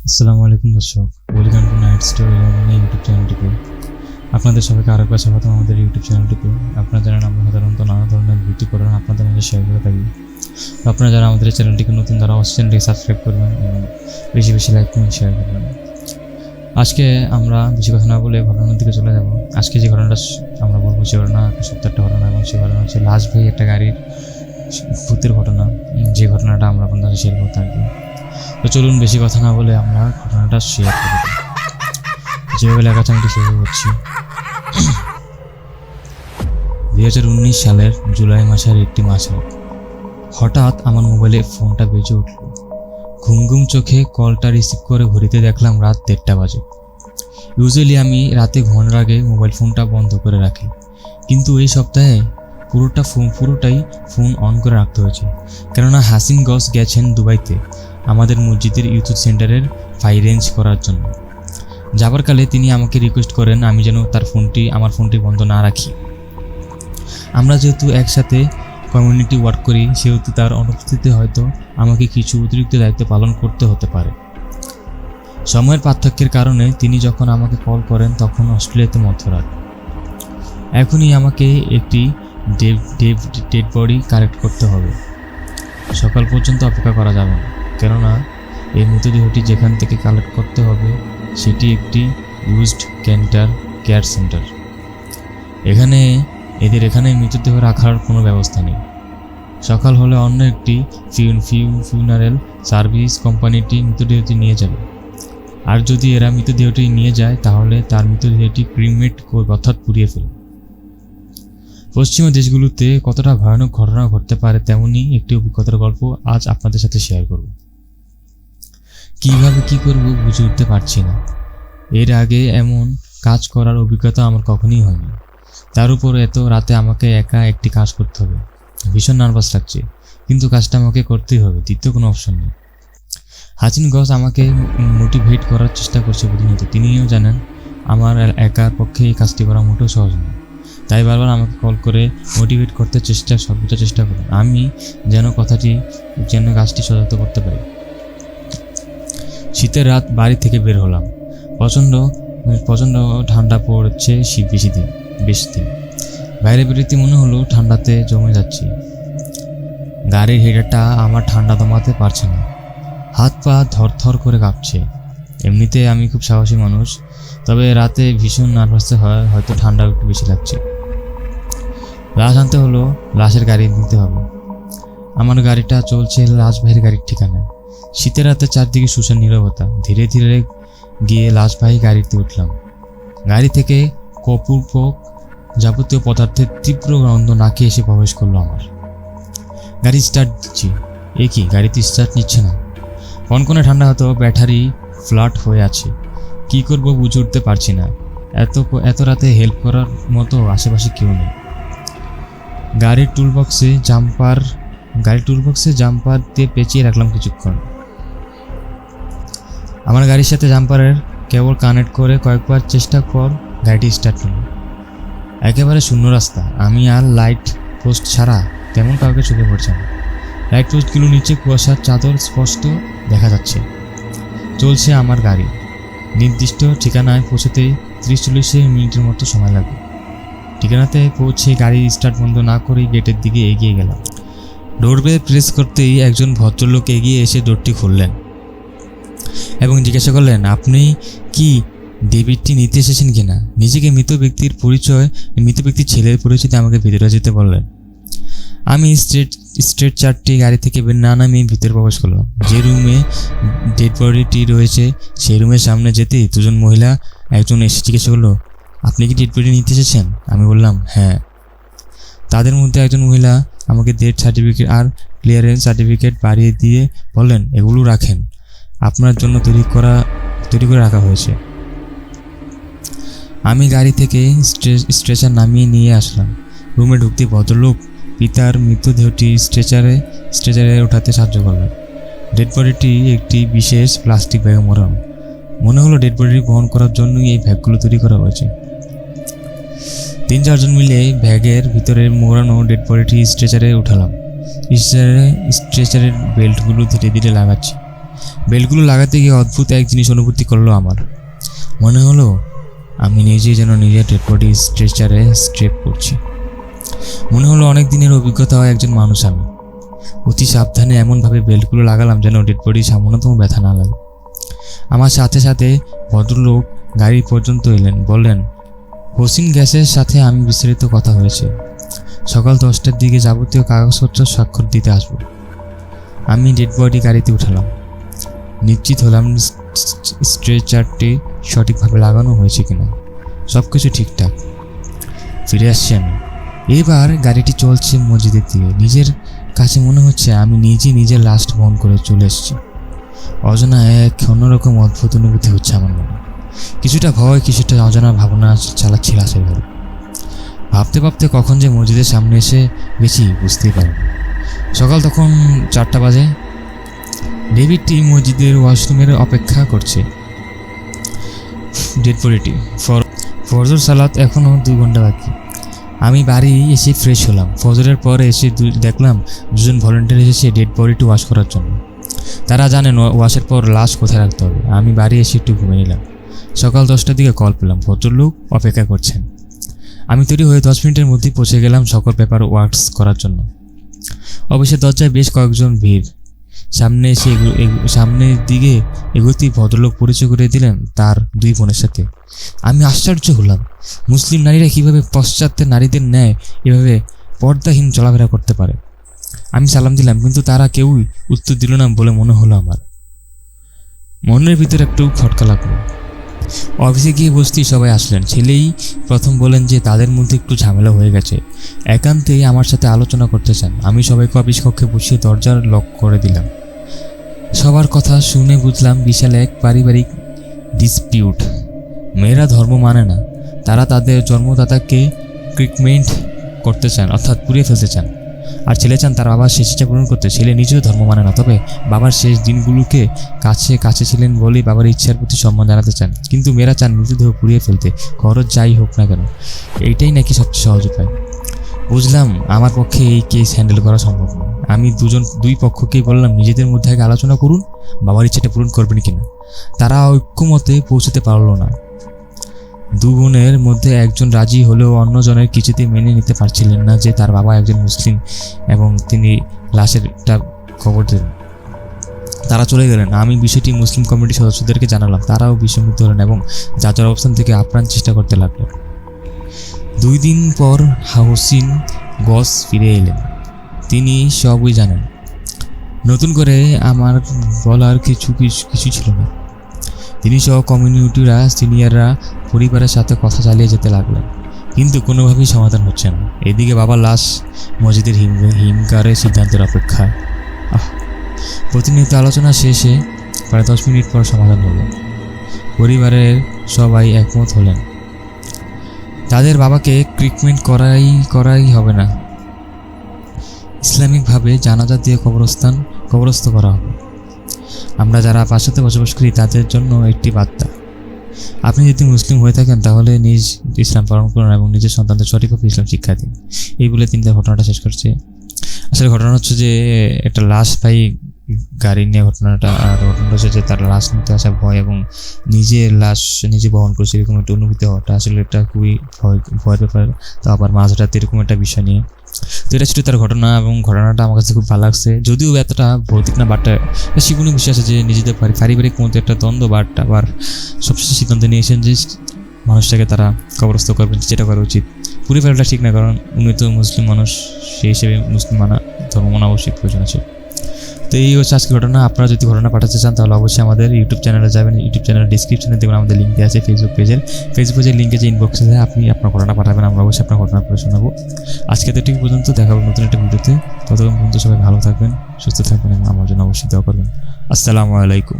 আসসালামু আলাইকুম দর্শক, welcome to night story YouTube চ্যানেলটিতে আপনাদের সবাইকে আরেকবার স্বাগতম। আমাদের ইউটিউব চ্যানেলটিতে আপনারা জানেন আমরা সাধারণত নানা ধরনের ভিডিও আপনাদের মধ্যে শেয়ার করে থাকি। আপনারা যারা আমাদের চ্যানেলটিকে নতুন তারা অবশ্যই চ্যানেলটিকে সাবস্ক্রাইব করবেন এবং বেশি বেশি লাইক কমেন্ট শেয়ার করবেন। আজকে আমরা বেশি কথা না বলে ঘটনার দিকে চলে যাব। আজকে যে ঘটনাটা আমরা বলবো সে ঘটনা সত্য একটা ঘটনা এবং সেই ঘটনা হচ্ছে লাশ ভাই একটা গাড়ির ভূতের ঘটনা, যে ঘটনাটা আমরা আপনাদের শেয়ার করতে থাকি। তো চলুন বেশি কথা না বলে আমরা ঘটনাটা শেয়ার করে দিই। যেভাবে লেখা আছে আমি সেভাবে করছি। 2019 সালের জুলাই মাসের একটি মাসরাত হঠাৎ আমার মোবাইলে ফোনটা বেজে উঠল। ঘুম ঘুম চোখে কলটা রিসিভ করে ঘড়িতে দেখলাম রাত 1:30 বাজে। ইউজুয়ালি আমি রাতে ঘুমানোর আগে মোবাইল ফোনটা বন্ধ করে রাখি, কিন্তু এই সপ্তাহে পুরোটাই ফোন অন করে রাখতে হয়েছে, কেননা হাসিন গস গেছেন দুবাইতে আমাদের মসজিদের ইউথ সেন্টারের ফাইরেঞ্জ করার জন্য। যাবার কালে তিনি আমাকে রিকোয়েস্ট করেন আমি যেন আমার ফোনটি বন্ধ না রাখি। আমরা যেহেতু একসাথে কমিউনিটি ওয়ার্ক করি, সেহেতু তার অনুপস্থিতিতে হয়তো আমাকে কিছু অতিরিক্ত দায়িত্ব পালন করতে হতে পারে। সময়ের পার্থক্যের কারণে তিনি যখন আমাকে কল করেন তখন অস্ট্রেলিয়াতে মধ্যরাত। এখনই আমাকে একটি ডেড বডি কালেক্ট করতে হবে। সকাল পর্যন্ত অপেক্ষা করা যাবে না, কেননা এই মৃতদেহটি যেখান থেকে কালেক্ট করতে হবে সেটি একটি ইউজড ক্যান্টার কেয়ার সেন্টার। এখানে মৃতদেহ রাখার কোনো ব্যবস্থা নেই। সকাল হলে অন্য একটি ফিউনারেল সার্ভিস কোম্পানিটি মৃতদেহটি নিয়ে যাবে, আর যদি এরা মৃতদেহটি নিয়ে যায় তাহলে তার মৃতদেহটি ক্রিমেট অর্থাৎ পুড়িয়ে ফেলবে। পশ্চিমা দেশগুলোতে কতটা ভয়ানক ঘটনা ঘটতে পারে তেমনই একটি অভিজ্ঞতার গল্প আজ আপনাদের সাথে শেয়ার করব। কিভাবে কি করব বুঝে উঠতে পারছি না। এর আগে এমন কাজ করার অভিজ্ঞতা আমার কখনোই হয়নি। তার উপর এত রাতে আমাকে একা একটি কাজ করতে হবে। ভীষণ নার্ভাস লাগছে, কিন্তু কাজটা আমাকে করতেই হবে, দ্বিতীয় কোনো অপশন নেই। হাসিন গস আমাকে মোটিভেট করার চেষ্টা করছে প্রতিনিয়ত। তিনিও জানেন আমার একার পক্ষে এই কাজটি করা মোটেও সহজ নয়, তাই বারবার আমাকে কল করে মোটিভেট করতে সর্বোচ্চ চেষ্টা করেন আমি যেন কাজটি সজাত করতে পারি। শীতের রাত বাড়ি থেকে বের হলাম। প্রচণ্ড ঠান্ডা পড়ছে বেশি দিন। বাইরে বেরোতে মনে হলো ঠান্ডাতে জমে যাচ্ছি। গাড়ির হেডারটা আমার ঠান্ডা দমাতে পারছে না, হাত পা থরথর করে কাঁপছে। এমনিতে আমি খুব সাহসী মানুষ, তবে রাতে ভীষণ নার্ভাস হয়, হয়তো ঠান্ডা একটু বেশি লাগছে। লাশ আনতে হলো, লাশের গাড়ি নিতে হবে। আমার গাড়িটা চলছে লাশ ভাইয়ের গাড়ির ঠিকানায়। শীতের রাতে চারদিকে শুনশান নীরবতা। ধীরে ধীরে গিয়ে লাশ ভাই গাড়িতে উঠলাম। গাড়ি থেকে কপুরপক যাবতীয় পদার্থের তীব্র গন্ধ নাকে এসে প্রবেশ করলো আমার। গাড়ি স্টার্ট দিচ্ছি, কি গাড়িতে স্টার্ট নিচ্ছে না। কনকনে ঠান্ডা হতো, ব্যাটারি ফ্ল্যাট হয়ে আছে। কি করব বুঝে উঠতে পারছি না। এত রাতে হেল্প করার মতো আশেপাশে কেউ নেই। গাড়ির টুলবক্সে জাম্পার দিয়ে পেঁচিয়ে রাখলাম কিছুক্ষণ। আমার গাড়ির সাথে জাম্পারের কেবল কানেক্ট করে কয়েকবার চেষ্টা পর গাড়িটি স্টার্ট হলো। একেবারে শূন্য রাস্তা। আমি আর লাইট পোস্ট ছাড়া তেমন কাউকে চোখে পড়ছে না। লাইট পোস্টগুলো নিচে কুয়াশার চাদর স্পষ্ট দেখা যাচ্ছে। চলছে আমার গাড়ি। নির্দিষ্ট ঠিকানায় পৌঁছতেই 30-40 মিনিটের মতো সময় লাগবে। ঠিকানাতে পৌঁছে গাড়ি স্টার্ট বন্ধ না করেই গেটের দিকে এগিয়ে গেলাম। ডোরবেল প্রেস করতেই একজন ভদ্রলোক এগিয়ে এসে ডোরটি খুললেন এবং জিজ্ঞাসা করলেন, আপনি কি ডেবিটটি নিতে এসেছেন কিনা। নিজেকে মৃত ব্যক্তির ছেলের পরিচিতি আমাকে ভিতরে যেতে বললেন। আমি স্ট্রেট চারটি গাড়ি থেকে না নামিয়ে ভিতরে প্রবেশ করলাম। যে রুমে ডেড বডিটি রয়েছে সেই রুমের সামনে যেতেই দুজন মহিলা একজন এসে জিজ্ঞাসা করলো, আপনি কি ডেড বডি নিতে এসেছেন। আমি বললাম হ্যাঁ। তাদের মধ্যে একজন মহিলা আমাকে ডেথ সার্টিফিকেট আর ক্লিয়ারেন্স সার্টিফিকেট বাড়িয়ে দিয়ে বললেন, এগুলো রাখেন, আপনার জন্য তৈরি করে রাখা হয়েছে। আমি গাড়ি থেকে স্ট্রেচার নামিয়ে নিয়ে আসলাম। রুমে ঢুকতে ভদ্রলোক পিতার মৃতদেহটি স্ট্রেচারে ওঠাতে সাহায্য করলেন। ডেড বডিটি একটি বিশেষ প্লাস্টিক ব্যাগে মোড়ানো। মনে হলো ডেড বডি বহন করার জন্যই এই ব্যাগগুলো তৈরি করা হয়েছে। 3-4 জন মিলে ব্যাগের ভিতরে মোড়ানো ডেড বডিটি স্ট্রেচারে উঠালাম। স্ট্রেচারের বেল্টগুলো ধীরে ধীরে লাগাচ্ছি। বেল্টগুলো লাগাতে গিয়ে অদ্ভুত এক জিনিস অনুভূতি করলো আমার। মনে হলো আমি নিজেই যেন নিজের ডেড বডি স্ট্রেচারে স্ট্রেপ করছি। মনে হলো অনেক দিনের অভিজ্ঞতা হয় একজন মানুষ আমি। অতি সাবধানে এমনভাবে বেল্টগুলো লাগালাম যেন ডেড বডির সামান্যতম ব্যথা না লাগে। আমার সাথে সাথে ভদ্রলোক গাড়ি পর্যন্ত এলেন, বললেন হোসিন গ্যাসের সাথে আমি বিস্তারিত কথা হয়েছে, সকাল 10টার দিকে যাবতীয় কাগজপত্র স্বাক্ষর দিতে আসব। আমি ডেড বডি গাড়িতে উঠালাম, নিশ্চিত হলাম স্ট্রেচারটি সঠিকভাবে লাগানো হয়েছে কিনা। সব কিছু ঠিকঠাক। ফিরে আসছি আমি। এবার গাড়িটি চলছে মসজিদের দিকে। নিজের কাছে মনে হচ্ছে আমি নিজের লাস্ট বহন করে চলে এসেছি। অজানা এক অন্যরকম অদ্ভুত অনুভূতি হচ্ছে আমার মনে। কিছুটা ভয়, কিছুটা অজানা ভাবনা চালাচ্ছিল আশায় ঘরে। ভাবতে ভাবতে কখন যে মসজিদের সামনে এসে গেছি বুঝতেই পারিনি। সকাল তখন 4টা বাজে। ডেভিডটি মসজিদের ওয়াশরুমের অপেক্ষা করছে। ডেড বডিটি ফজর সালাত এখনও 2 ঘন্টা বাকি। আমি বাড়ি এসে ফ্রেশ হলাম। ফজরের পরে এসে দেখলাম 2 জন ভলেন্টিয়ার এসেছে ডেড বডিটি ওয়াশ করার জন্য। তারা জানেন ওয়াশের পর লাশ কোথায় রাখতে হবে। আমি বাড়ি এসে একটু ঘুমিয়ে নিলাম। সকাল 10টার দিকে কল পেলাম, ভদ্রলোক অপেক্ষা করছেন। আমি তৈরি হয়ে 10 মিনিটের মধ্যেই পৌঁছে গেলাম সকল পেপার ওয়ার্কস করার জন্য। অবশ্যই দরজায় বেশ কয়েকজন ভিড়। সামনের দিকে এগোতেই ভদ্রলোক পরিচয় করে দিলেন তার 2 বোনের সাথে। আমি আশ্চর্য হলাম, মুসলিম নারীরা কীভাবে পাশ্চাত্যের নারীদের ন্যায় এভাবে পর্দাহীন চলাফেরা করতে পারে। আমি সালাম দিলাম, কিন্তু তারা কেউই উত্তর দিল না বলে মনে হলো আমার। মনের ভিতরে একটু খটকা লাগলো। অফিসে গিয়ে বসতেই সবাই আসলেন। ছেলেই প্রথম বলেন যে তাদের মধ্যে একটু ঝামেলা হয়ে গেছে, একান্তেই আমার সাথে আলোচনা করতে চান। আমি সবাইকে অফিস কক্ষে বসিয়ে দরজার লক করে দিলাম। সবার কথা শুনে বুঝলাম বিশাল এক পারিবারিক ডিসপিউট। মেয়েরা ধর্ম মানে না, তারা তাদের জন্মদাতাকে ক্রিকমেন্ট করতে চান, অর্থাৎ পুড়িয়ে ফেলতে চান। আর ছেলে চান তার বাবার শেষ ইচ্ছা পূরণ করতে। ছেলে নিজেও ধর্ম মানে না, তবে বাবার শেষ দিনগুলোকে কাছে ছিলেন বলেই বাবার ইচ্ছার প্রতি সম্মান জানাতে চান। কিন্তু মেয়েরা চান মৃতদেহ পুড়িয়ে ফেলতে, খরচ যাই হোক না কেন। এইটাই নাকি সবচেয়ে সহজ উপায়। বুঝলাম আমার পক্ষে এই কেস হ্যান্ডেল করা সম্ভব নয়। আমি 2 পক্ষকেই বললাম নিজেদের মধ্যে আগে আলোচনা করুন, বাবার ইচ্ছাটা পূরণ করবেন কিনা। তারা ঐক্যমতে পৌঁছতে পারল না। 2 বোনের মধ্যে একজন রাজি হলেও অন্যজনের কিছুতেই মেনে নিতে পারছিলেন না যে তার বাবা একজন মুসলিম এবং তিনি লাশেরটা খবর দেবেন। তারা চলে গেলেন। আমি বিষয়টি মুসলিম কমিটির সদস্যদেরকে জানালাম। তারাও বিষমিত হলেন এবং যার অবস্থান থেকে আপ্রাণ চেষ্টা করতে লাগলেন। 2 দিন পর হোসিন গস ফিরে এলেন। তিনি সবই জানেন। নতুন করে আমার বলার কিছু ছিল না। তিনি সহ কমিউনিটিরা, সিনিয়ররা পরিবারের সাথে কথা চালিয়ে যেতে লাগলেন, কিন্তু কোনোভাবেই সমাধান হচ্ছে না। এদিকে বাবার লাশ মসজিদের হিমকারের সিদ্ধান্তের অপেক্ষায়। প্রতিনিয়ত আলোচনা শেষে প্রায় 10 মিনিট পর সমাধান হলো। পরিবারের সবাই একমত হলেন তাদের বাবাকে ক্রিকমেন্ট করাই হবে না, ইসলামিকভাবে জানাজা দিয়ে কবরস্থ করা হবে। আমরা যারা পাশ্চাত্যে বসবাস করি তাদের জন্য একটি বার্তা, আপনি যদি মুসলিম হয়ে থাকেন তাহলে নিজ ইসলাম পালন করুন এবং নিজের সন্তানদের সঠিকভাবে ইসলাম শিক্ষা দিন। এই বলে তিনি তার ঘটনাটা শেষ করছে। আসলে ঘটনা হচ্ছে যে একটা লাশ পাই গাড়ি নিয়ে ঘটনাটা, আর ঘটনাটা হচ্ছে যে তার লাশ নিতে আসা ভয় এবং নিজের লাশ নিজে বহন করছে এরকম একটা অনুভূতি হওয়াটা আসলে একটা খুবই ভয়ের ব্যাপার। তো আবার মাঝরাতে এরকম একটা বিষয় নিয়ে, তো এটা ছিল তার ঘটনা এবং ঘটনাটা আমার কাছে খুব ভালো লাগছে। যদিও এতটা ভৌতিক না, বাট শিবনী বিষয় আছে যে নিজেদের পারিবারিক মধ্যে একটা দ্বন্দ্ব, বাট আবার সবশেষে সিদ্ধান্ত নিয়েছেন যে মানুষটাকে তারা কবরস্থ করবেন, যেটা করা উচিত। পুরো ফেলাটা ঠিক না, কারণ উনি তো মুসলিম মানুষ, সেই হিসেবে মুসলিম ধর্ম মানা অবশ্যই প্রয়োজন আছে। তো এই হচ্ছে আজকে ঘটনা। আপনারা যদি ঘটনা পাঠাতে চান তাহলে অবশ্যই আমাদের ইউটিউব চ্যানেলে যাবেন। ইউটিউব চ্যানেলের ডিসক্রিপশনে দেখবেন আমাদের লিঙ্ক দেওয়া আছে ফেসবুক পেজের লিঙ্কে যে ইনবক্সে যায় আপনি আপনার ঘটনা পাঠাবেন, আমরা অবশ্যই আপনার ঘটনা পড়ে শোনাবো। আজকে তো ঠিক পর্যন্ত, দেখা হবে নতুন একটা ভিডিওতে। ততক্ষণ পর্যন্ত সবাই ভালো থাকবেন, সুস্থ থাকবেন এবং আমার জন্য অবশ্যই দোয়া করবেন। আসসালামু আলাইকুম।